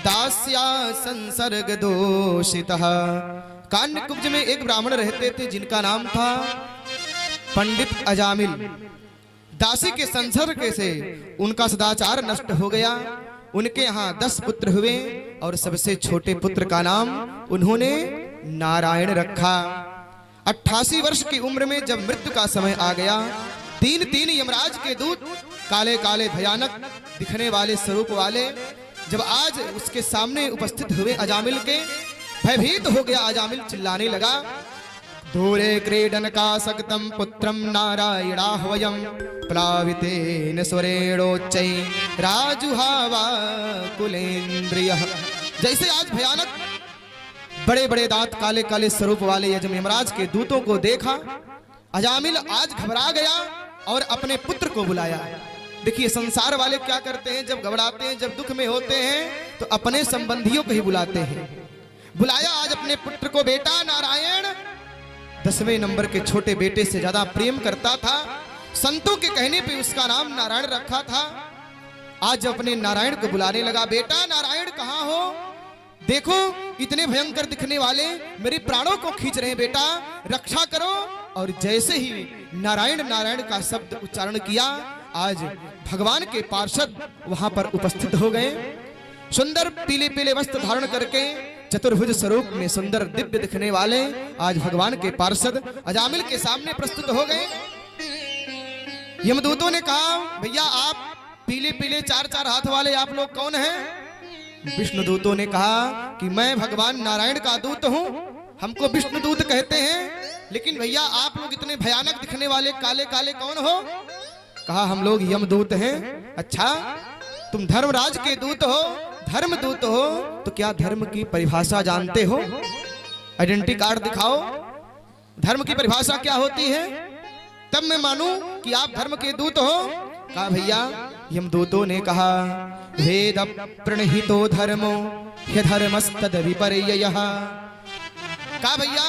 दास्या संसर्ग दोषितः। कान्यकुब्ज में एक ब्राह्मण रहते थे जिनका नाम था पंडित अजामिल। दासी के संसर्ग से उनका सदाचार नष्ट हो गया। उनके यहाँ 10 पुत्र हुए और सबसे छोटे पुत्र का नाम उन्होंने नारायण रखा। 88 वर्ष की उम्र में जब मृत्यु का समय आ गया, 3 यमराज के दूत काले काले भयानक दिखने वाले स्वरूप वाले जब आज उसके सामने उपस्थित हुए अजामिल के, भयभीत हो गया। अजामिल चिल्लाने लगा, दूरे क्रीडन का सक्तम पुत्रम नारायणाह्वयं प्लावितेन स्वरेणोच्चै राजुहावा कुलेन्द्रियः। जैसे आज भयानक बड़े बड़े दांत काले काले स्वरूप वाले यमराज के दूतों को देखा, अजामिल आज घबरा गया और अपने पुत्र को बुलाया। देखिए संसार वाले क्या करते हैं, जब घबराते हैं, जब दुख में होते हैं तो अपने संबंधियों को ही बुलाते हैं। बुलाया आज अपने पुत्र को, बेटा नारायण 10वें नंबर के छोटे बेटे से ज्यादा प्रेम करता था। संतों के कहने पे उसका नाम नारायण रखा था। आज अपने नारायण को बुलाने लगा, बेटा नारायण कहाँ हो? देखो इतने भयंकर दिखने वाले मेरे प्राणों को खींच रहे हैं, बेटा रक्षा करो। और जैसे ही नारायण नारायण का शब्द उच्चारण किया, आज भगवान के पार्षद वहां पर उपस्थित हो गए। सुंदर पीले पीले वस्त्र धारण करके चतुर्भुज स्वरूप में सुंदर दिव्य दिखने वाले आज भगवान के पार्षद अजामिल के सामने प्रस्तुत हो गए। यमदूतों ने कहा, भैया आप पीले पीले 4 हाथ वाले आप लोग कौन हैं? विष्णु दूतों ने कहा कि मैं भगवान नारायण का दूत हूं, हमको विष्णु दूत कहते हैं। लेकिन भैया आप लोग इतने भयानक दिखने वाले काले काले कौन हो? कहा हम लोग यमदूत हैं। अच्छा तुम धर्मराज के दूत हो, धर्म दूत हो, तो क्या धर्म की परिभाषा जानते हो? आइडेंटिटी कार्ड दिखाओ, धर्म की परिभाषा क्या होती है, तब मैं मानूं कि आप धर्म के दूत हो। कहा भैया यमदूतों ने कहा, वेद प्रणहितो धर्मो ह्यधर्मस्तद विपर्ययः। कहा भैया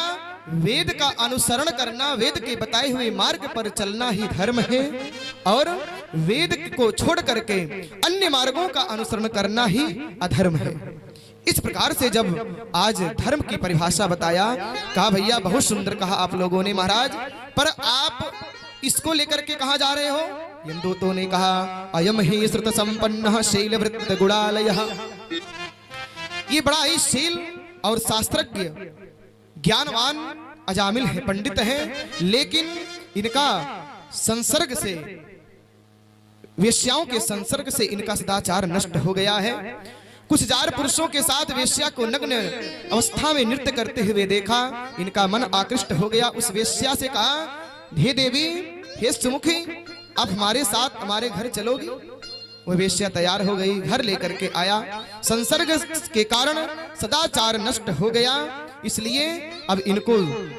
वेद का अनुसरण करना, वेद के बताए हुए मार्ग पर चलना ही धर्म है, और वेद को छोड़ करके अन्य मार्गों का अनुसरण करना ही अधर्म है। इस प्रकार से जब आज धर्म की परिभाषा बताया, कहा भैया बहुत सुंदर कहा आप लोगों ने महाराज, पर आप इसको लेकर के कहां जा रहे हो? यमदूतों ने कहा, अयम ही श्रुत संपन्न शैलवृत्त गुणालयः। ये बड़ा ही शील और शास्त्रज्ञ ज्ञानवान अजामिल है, पंडित है, लेकिन इनका संसर्ग से, वेश्याओं के संसर्ग से इनका सदाचार नष्ट हो गया है। कुछ जार पुरुषों के साथ वेश्या को नग्न अवस्था में नृत्य करते हुए देखा, इनका मन आकृष्ट हो गया। उस वेश्या से कहा, हे देवी, हे सुमुखी, आप हमारे साथ हमारे घर चलोगी? वह वेश्या तैयार हो गई, घर लेकर के आया। संसर्ग के कारण सदाचार नष्ट हो गया, इसलिए अब इनको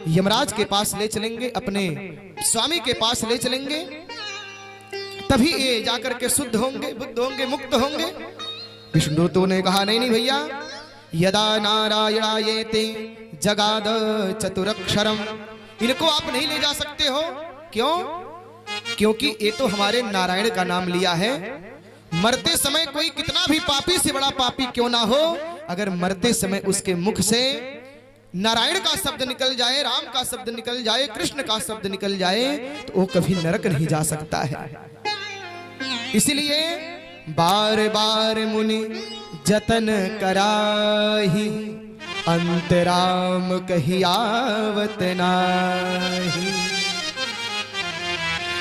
यमराज के पास ले चलेंगे, अपने स्वामी के पास ले चलेंगे, तभी ये जाकर के शुद्ध होंगे, बुद्ध होंगे, मुक्त होंगे। विष्णुदूतों ने कहा, नहीं नहीं भैया, यदा नारायणायेते जगाद चतुरक्षरम, इनको आप नहीं ले जा सकते हो। क्यों? क्योंकि ये तो हमारे नारायण का नाम लिया है। मरते समय कोई कितना भी पापी से बड़ा पापी क्यों ना हो, अगर मरते समय उसके मुख से नारायण का शब्द निकल जाए, राम का शब्द निकल जाए, कृष्ण का शब्द निकल जाए, तो वो कभी नरक नहीं जा सकता है। इसलिए बार बार मुनि जतन कराही, अंतराम कही आवत नाही।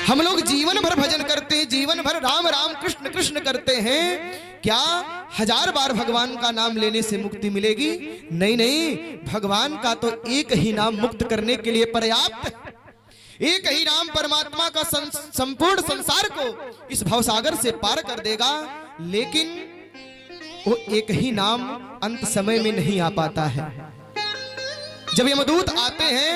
हम लोग जीवन भर भजन करते हैं, जीवन भर राम राम कृष्ण कृष्ण करते हैं, क्या 1000 बार भगवान का नाम लेने से मुक्ति मिलेगी? नहीं नहीं, भगवान का तो एक ही नाम मुक्त करने के लिए पर्याप्त है। एक ही नाम परमात्मा का संपूर्ण संसार को इस भवसागर से पार कर देगा, लेकिन वो एक ही नाम अंत समय में नहीं आ पाता है। जब यमदूत आते हैं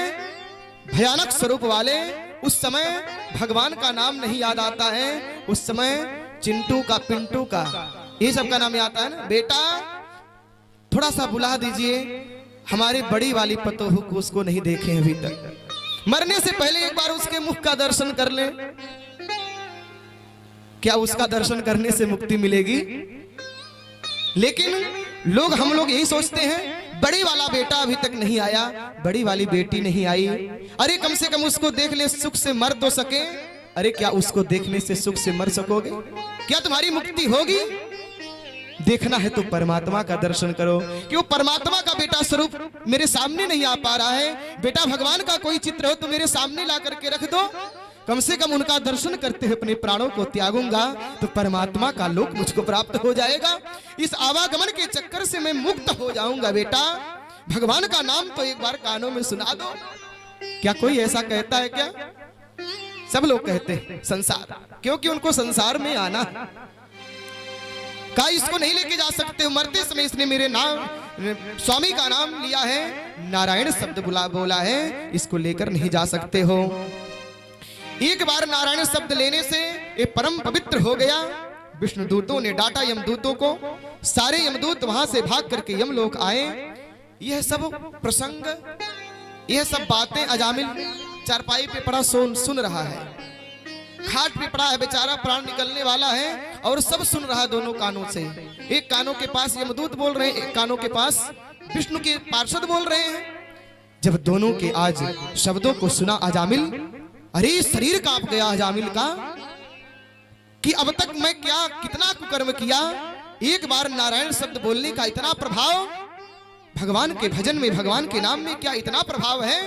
भयानक स्वरूप वाले, उस समय भगवान का नाम नहीं याद आता है, उस समय चिंटू का, पिंटू का, ये सब का नाम आता है ना। बेटा थोड़ा सा बुला दीजिए, हमारे बड़ी वाली पतोहू को उसको नहीं देखे अभी तक, मरने से पहले एक बार उसके मुख का दर्शन कर ले। क्या उसका दर्शन करने से मुक्ति मिलेगी? लेकिन लोग हम लोग यही सोचते हैं, बड़ी वाला बेटा अभी तक नहीं आया, बड़ी वाली बेटी नहीं आई, अरे कम से कम उसको देख ले, सुख से मर तो सके। अरे क्या उसको देखने से सुख से मर सकोगे? क्या तुम्हारी मुक्ति होगी? देखना है तो परमात्मा का दर्शन करो, कि वो परमात्मा का बेटा स्वरूप मेरे सामने नहीं आ पा रहा है। बेटा भगवान का कोई चित्र हो तो मेरे सामने ला करके रख दो, कम से कम उनका दर्शन करते हुए अपने प्राणों को त्यागूंगा तो परमात्मा का लोक मुझको प्राप्त हो जाएगा। इस आवागमन के चक्कर से मैं मुक्त हो जाऊंगा। बेटा भगवान का नाम तो एक बार कानों में सुना दो। क्या कोई ऐसा कहता है क्या? सब लोग कहते हैं संसार, क्योंकि उनको संसार में आना है। का इसको नहीं लेके जा सकते हो, मरते समय इसने मेरे नाम स्वामी का नाम लिया है, नारायण शब्द बोला है, इसको लेकर नहीं जा सकते हो। एक बार नारायण शब्द लेने से ये परम पवित्र हो गया। विष्णु दूतों ने डांटा यमदूतों को, सारे यमदूत वहां से भाग करके यमलोक आए। यह सब प्रसंग, यह सब बातें अजामिल चारपाई पे पड़ा सुन रहा है, खाट पे पड़ा है बेचारा, प्राण निकलने वाला है और सब सुन रहा दोनों कानों से। एक कानों के पास यमदूत बोल रहे हैं, एक कानों के पास विष्णु के पार्षद बोल रहे हैं। जब दोनों के आज शब्दों को सुना अजामिल, अरे शरीर कांप गया अजामिल का कि अब तक मैं क्या कितना कुकर्म किया। एक बार नारायण शब्द बोलने का इतना प्रभाव, भगवान के भजन में, भगवान के नाम में क्या इतना प्रभाव है।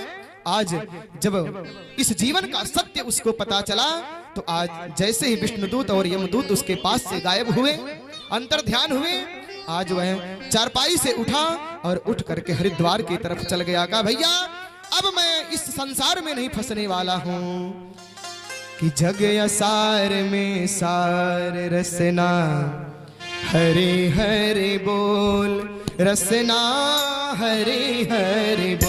आज जब इस जीवन का सत्य उसको पता चला तो आज जैसे ही विष्णुदूत और यमदूत उसके पास से गायब हुए, अंतर ध्यान हुए, आज वह चारपाई से उठा और उठ करके हरिद्वार की तरफ चल गया। कहा भैया अब मैं इस संसार में नहीं फंसने वाला हूं, कि जग असार में सार रसना, हरे हरे बोल रसना, हरे हरे बोल।